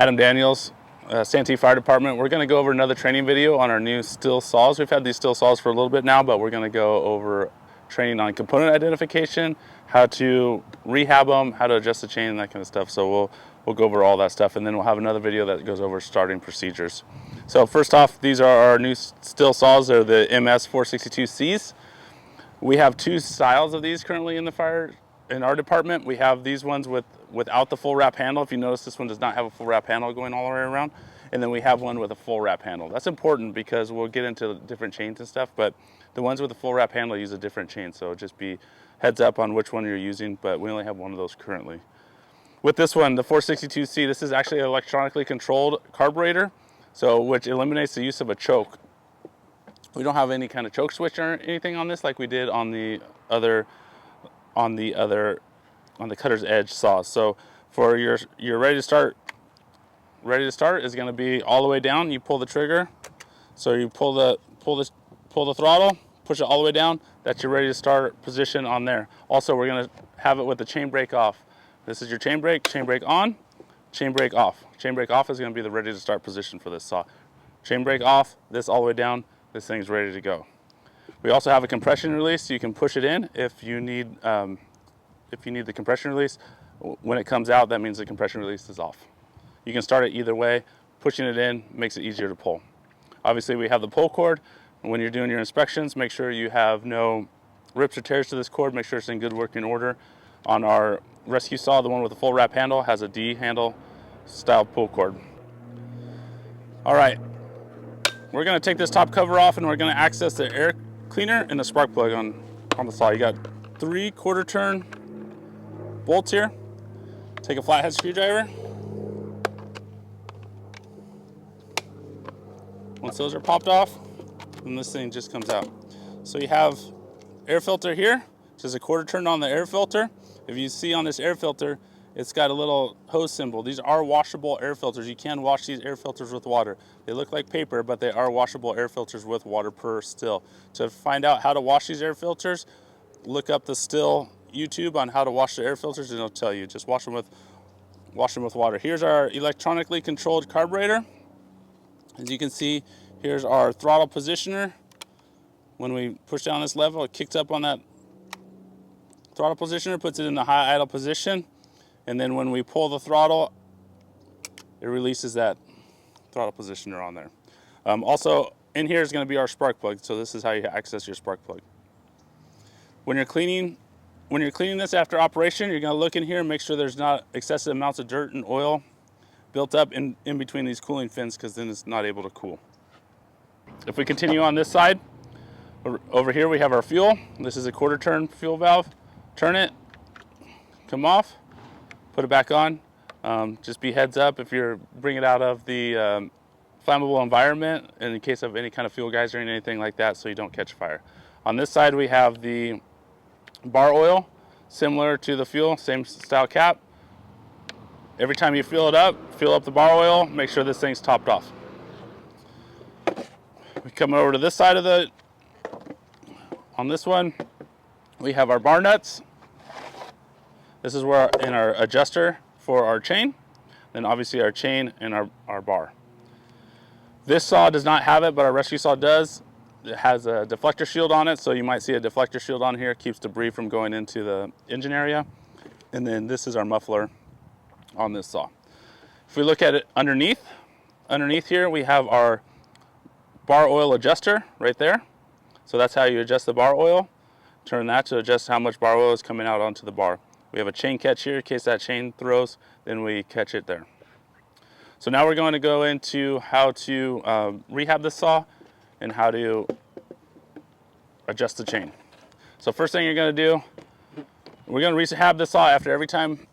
Adam Daniels, Santee Fire Department. We're going to go over another training video on our new Stihl saws. We've had these Stihl saws for a little bit now, but we're going to go over training on component identification, how to rehab them, how to adjust the chain, and that kind of stuff. So we'll go over all that stuff, and then we'll have another video that goes over starting procedures. So first off, these are our new Stihl saws. They're the MS 462Cs. We have two styles of these currently in our department. We have these ones without the full wrap handle. If you notice, this one does not have a full wrap handle going all the way around. And then we have one with a full wrap handle. That's important because we'll get into different chains and stuff, but the ones with the full wrap handle use a different chain. So just be heads up on which one you're using, but we only have one of those currently. With this one, the 462C, this is actually an electronically controlled carburetor, so which eliminates the use of a choke. We don't have any kind of choke switch or anything on this like we did on the cutter's edge saws. So for your ready to start is going to be all the way down. You pull the trigger, so you pull the throttle, push it all the way down. That's your ready to start position on there. Also, we're going to have it with the chain brake off. This is your chain brake on, chain brake off. Chain brake off is going to be the ready to start position for this saw. Chain brake off, this all the way down, this thing's ready to go. We also have a compression release, so you can push it in if you need the compression release. When it comes out, that means the compression release is off. You can start it either way. Pushing it in makes it easier to pull. Obviously, we have the pull cord. When you're doing your inspections, make sure you have no rips or tears to this cord. Make sure it's in good working order. On our rescue saw, the one with the full wrap handle has a D handle style pull cord. All right, we're gonna take this top cover off and we're gonna access the air cleaner and the spark plug on the saw. You got 3 1/4 turn bolts here. Take a flathead screwdriver. Once those are popped off, then this thing just comes out. So you have air filter here, which is a 1/4 turn on the air filter. If you see on this air filter, it's got a little hose symbol. These are washable air filters. You can wash these air filters with water. They look like paper, but they are washable air filters with water per Stihl. To find out how to wash these air filters, look up the Stihl YouTube on how to wash the air filters, and it'll tell you. Just wash them with water. Here's our electronically controlled carburetor. As you can see, here's our throttle positioner. When we push down this level, it kicks up on that throttle positioner, puts it in the high idle position, and then when we pull the throttle, it releases that throttle positioner on there. Also, in here is going to be our spark plug, so this is how you access your spark plug. When you're cleaning this after operation, you're going to look in here and make sure there's not excessive amounts of dirt and oil built up in between these cooling fins, because then it's not able to cool. If we continue on this side, over here we have our fuel. This is a 1/4 turn fuel valve. Turn it, come off, put it back on. Just be heads up if you're bringing it out of the flammable environment in case of any kind of fuel geyser or anything like that, so you don't catch fire. On this side we have the bar oil, similar to the fuel, same style cap. Every time you fill up the bar oil, make sure this thing's topped off. We come over to this side on this one, we have our bar nuts. This is where in our adjuster for our chain, then obviously our chain and our bar. This saw does not have it, but our rescue saw does. It has a deflector shield on it, so you might see a deflector shield on here. It keeps debris from going into the engine area. And then this is our muffler on this saw. If we look at it underneath here we have our bar oil adjuster right there. So that's how you adjust the bar oil. Turn that to adjust how much bar oil is coming out onto the bar. We have a chain catch here in case that chain throws, then we catch it there. So now we're going to go into how to rehab the saw and how to adjust the chain. So first thing you're going to do, we're going to rehab the saw after every time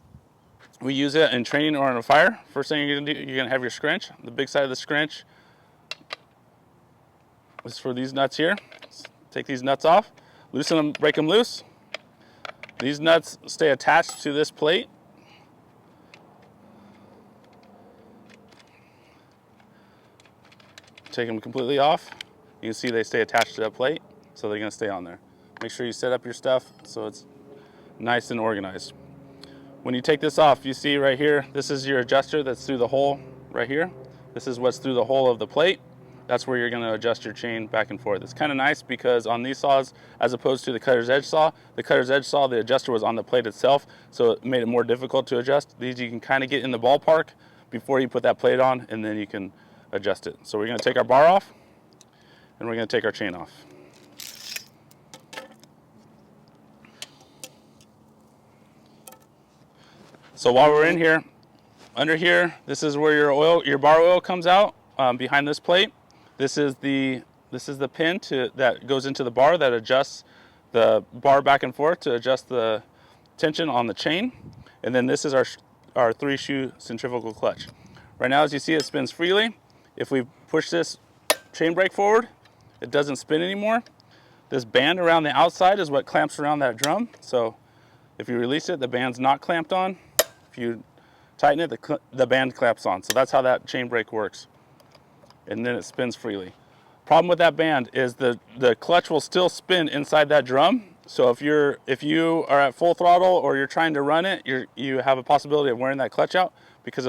we use it in training or in a fire. First thing you're going to do, you're going to have your scrunch. The big side of the scrunch is for these nuts here. Take these nuts off, loosen them, break them loose. These nuts stay attached to this plate. Take them completely off. You can see they stay attached to that plate, so they're going to stay on there. Make sure you set up your stuff so it's nice and organized. When you take this off, you see right here, this is your adjuster that's through the hole right here. This is what's through the hole of the plate. That's where you're going to adjust your chain back and forth. It's kind of nice because on these saws, as opposed to the cutter's edge saw, the adjuster was on the plate itself, so it made it more difficult to adjust. These you can kind of get in the ballpark before you put that plate on, and then you can adjust it. So we're going to take our bar off, and we're going to take our chain off. So while we're in here, under here, this is where your bar oil comes out behind this plate. This is the pin that goes into the bar that adjusts the bar back and forth to adjust the tension on the chain. And then this is our 3-shoe centrifugal clutch. Right now, as you see, it spins freely. If we push this chain brake forward, it doesn't spin anymore. This band around the outside is what clamps around that drum. So if you release it, the band's not clamped on. If you tighten it, the band clamps on. So that's how that chain brake works. And then it spins freely. Problem with that band is the clutch will still spin inside that drum. So if you are at full throttle or you're trying to run it, you have a possibility of wearing that clutch out, because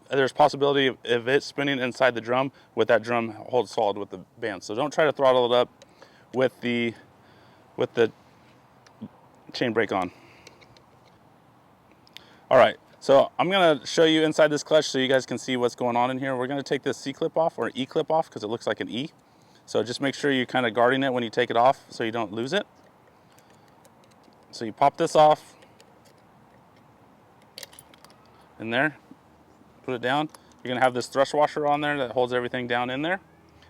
there's possibility of it spinning inside the drum with that drum hold solid with the band. So don't try to throttle it up with the chain brake on. All right. So I'm going to show you inside this clutch so you guys can see what's going on in here. We're going to take this C-clip off, or E-clip off, because it looks like an E. So just make sure you're kind of guarding it when you take it off so you don't lose it. So you pop this off in there, put it down. You're going to have this thrust washer on there that holds everything down in there.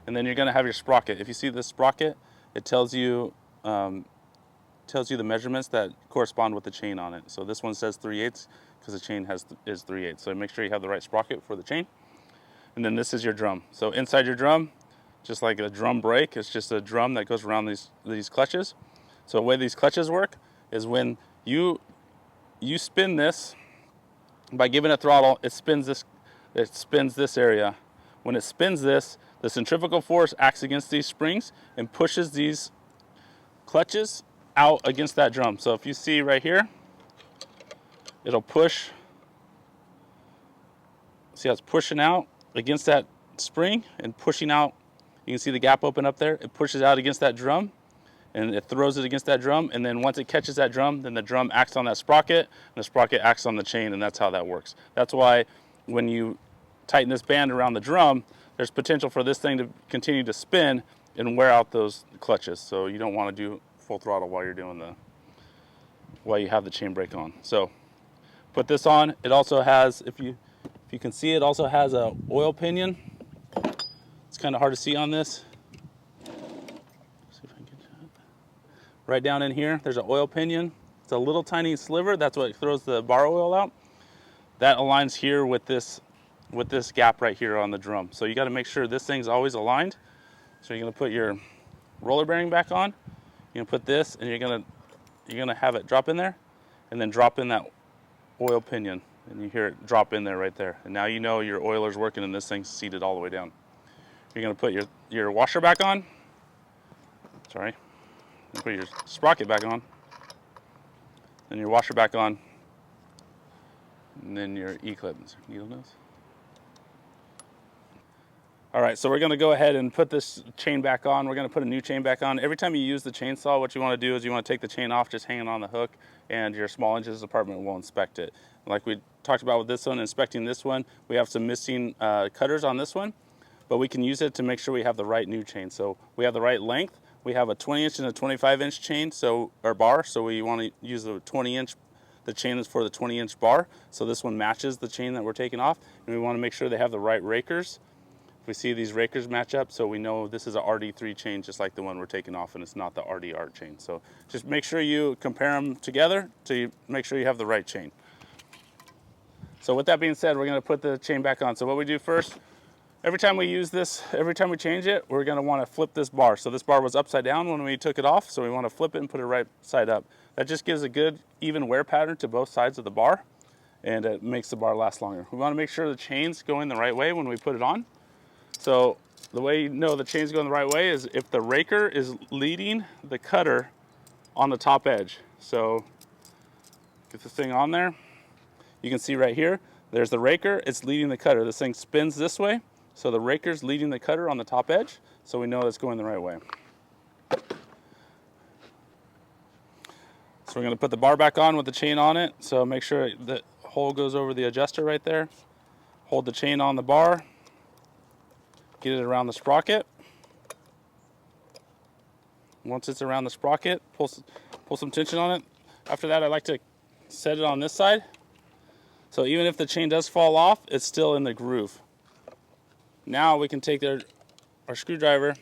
And then you're going to have your sprocket. If you see this sprocket, it tells you the measurements that correspond with the chain on it. So this one says 3/8 because the chain is 3/8. So make sure you have the right sprocket for the chain. And then this is your drum. So inside your drum, just like a drum brake, it's just a drum that goes around these clutches. So the way these clutches work is when you spin this, by giving it throttle, it spins this area. When it spins this, the centrifugal force acts against these springs and pushes these clutches out against that drum. So if you see right here, it'll push. See how it's pushing out against that spring and pushing out. You can see the gap open up there. It pushes out against that drum and it throws it against that drum. And then once it catches that drum, then the drum acts on that sprocket and the sprocket acts on the chain, and that's how that works. That's why when you tighten this band around the drum, there's potential for this thing to continue to spin and wear out those clutches. So you don't want to do full throttle while you have the chain brake on. So put this on. It also has, if you can see, it also has a oil pinion. It's kind of hard to see on this. See if I can get that. Right down in here, there's an oil pinion. It's a little tiny sliver. That's what throws the bar oil out. That aligns here with this gap right here on the drum. So you got to make sure this thing's always aligned. So you're going to put your roller bearing back on. You're going to put this, and you're going to have it drop in there, and then drop in that oil pinion, and you hear it drop in there right there. And now you know your oiler's working and this thing's seated all the way down. You're going to put your washer back on. Sorry. You put your sprocket back on. Then your washer back on. And then your E-clip. Needle nose. All right, so we're going to go ahead and put this chain back on. We're going to put a new chain back on. Every time you use the chainsaw, what you want to do is you want to take the chain off just hanging on the hook, and your small engines department will inspect it. Like we talked about with this one, inspecting this one, we have some missing cutters on this one, but we can use it to make sure we have the right new chain. So we have the right length. We have a 20-inch and a 25-inch chain, or bar, so we want to use the 20-inch. The chain is for the 20-inch bar, so this one matches the chain that we're taking off, and we want to make sure they have the right rakers. We see these rakers match up, so we know this is a RD3 chain just like the one we're taking off, and it's not the RDR chain. So just make sure you compare them together to make sure you have the right chain. So with that being said, we're going to put the chain back on. So what we do first, every time we use this, every time we change it, we're going to want to flip this bar. So this bar was upside down when we took it off, so we want to flip it and put it right side up. That just gives a good even wear pattern to both sides of the bar, and it makes the bar last longer. We want to make sure the chain's going the right way when we put it on. So the way you know the chain's going the right way is if the raker is leading the cutter on the top edge. So get this thing on there. You can see right here, There's the raker, it's leading the cutter. This thing spins this way, so the raker's leading the cutter on the top edge, so we know it's going the right way. So we're going to put the bar back on with the chain on it, so make sure the hole goes over the adjuster right there. Hold the chain on the bar, get it around the sprocket. Once it's around the sprocket, pull some tension on it. After that, I like to set it on this side. So even if the chain does fall off, it's still in the groove. Now we can take our screwdriver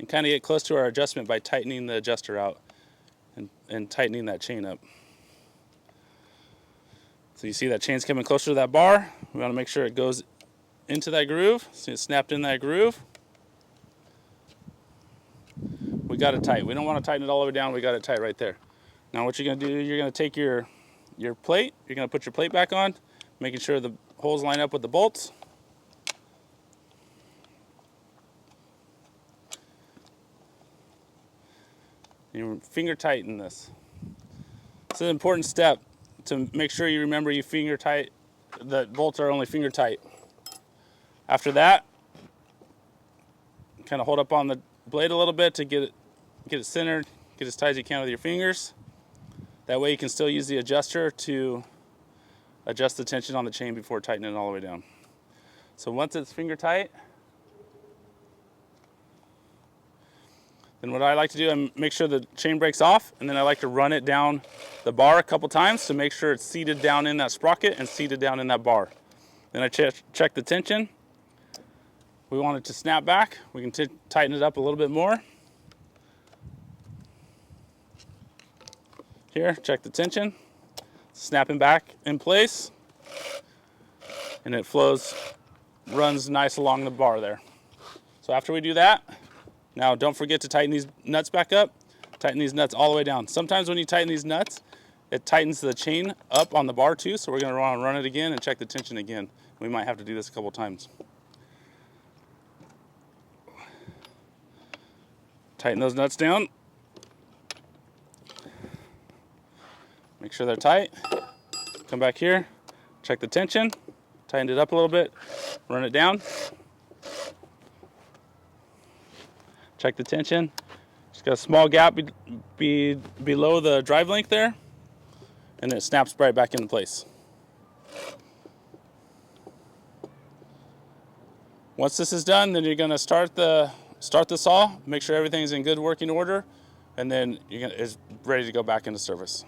and kind of get close to our adjustment by tightening the adjuster out and tightening that chain up. So you see that chain's coming closer to that bar. We want to make sure it goes into that groove. See it snapped in that groove. We got it tight. We don't want to tighten it all the way down. We got it tight right there. Now what you're going to do, you're going to take your plate. You're going to put your plate back on, making sure the holes line up with the bolts. You finger tighten this. It's an important step to make sure you remember you finger tight, the bolts are only finger tight. After that, kind of hold up on the blade a little bit to get it centered, get as tight as you can with your fingers. That way you can still use the adjuster to adjust the tension on the chain before tightening it all the way down. So once it's finger tight, then what I like to do, I make sure the chain breaks off, and then I like to run it down the bar a couple times to make sure it's seated down in that sprocket and seated down in that bar. Then I check the tension. We want it to snap back. We can tighten it up a little bit more. Here, check the tension. Snapping back in place. And it runs nice along the bar there. So after we do that, now don't forget to tighten these nuts back up. Tighten these nuts all the way down. Sometimes when you tighten these nuts, it tightens the chain up on the bar too, so we're going to run it again and check the tension again. We might have to do this a couple times. Tighten those nuts down. Make sure they're tight. Come back here, check the tension, tighten it up a little bit, run it down. Check the tension. Just got a small gap below the drive link there, and it snaps right back into place. Once this is done, then you're going to start the saw, make sure everything's in good working order, and then it's ready to go back into service.